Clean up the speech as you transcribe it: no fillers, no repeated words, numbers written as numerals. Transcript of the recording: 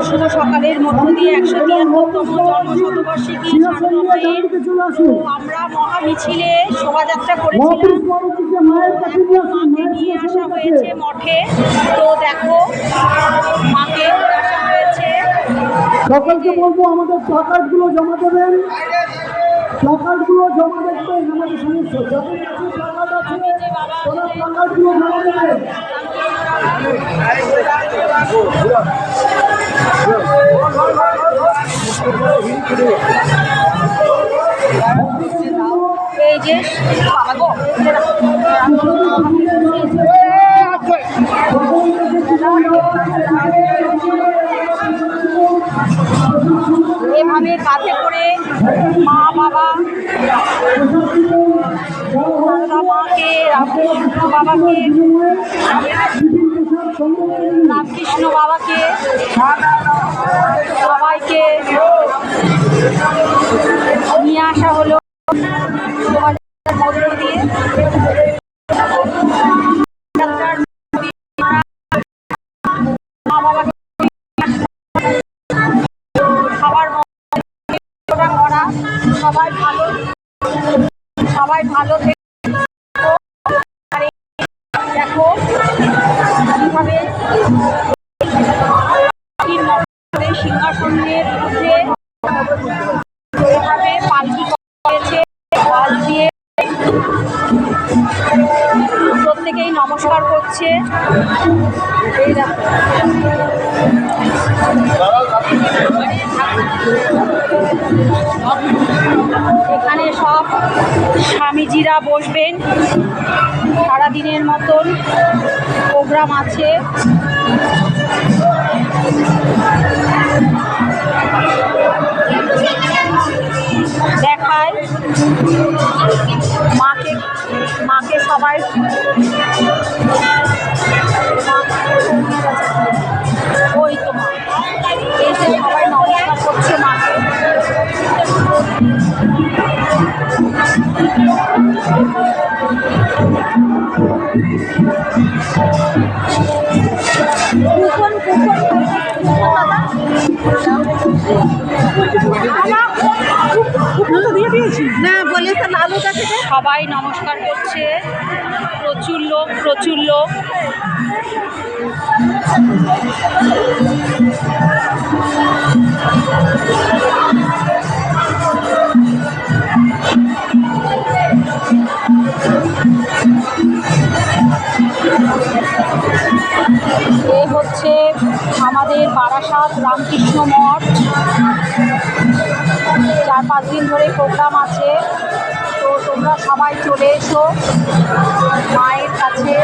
শুভ সকালের মধ্য দিয়ে ১৭৩তম জন্মশতবার্ষিকী সারদা মায়ের আমরা মহা মিছিলে শোভাযাত্রা করেছিলাম। মাকে নিয়ে আসা হয়েছে মঠে। তো দেখো মাকে আসা হয়েছে। সকলকে বলবো আমাদের প্লাকার্ডগুলো জমা দেবেন, প্লাকার্ডগুলো জমা দেখবেন। আমাদের সমস্ত যাদের কাছে প্লাকার্ড আছে তারা প্লাকার্ডগুলো জমা দেবেন। এই যে এভাবে কাঁধে করে মা বাবা সারদা মাকে, রামকৃষ্ণ বাবাকে সবাইকে নিয়ে আসা হলো শোভাযাত্রার মধ্য দিয়ে। মা বাবাকে সবার করা, সবাই ভালো থেকে দেখো কিভাবে সিংহাসনের মধ্যে এভাবে পালকি করেছে। পাল দিয়ে প্রত্যেকেই নমস্কার করছে। এই দেখো এখানে সব স্বামীজিরা বসবেন। সারাদিনের মতন প্রোগ্রাম আছে। দেখায় মাকে সবাই ওই তো মা এসে সবাই নমস্কার করছে মাকে। সবাই নমস্কার করছে। প্রচুর লোক এ হচ্ছে আমাদের বারাসাত রামকৃষ্ণ মঠ। ৪-৫ দিন ধরে প্রোগ্রাম আছে। তো তোমরা সবাই চলে এসো মায়ের কাছে।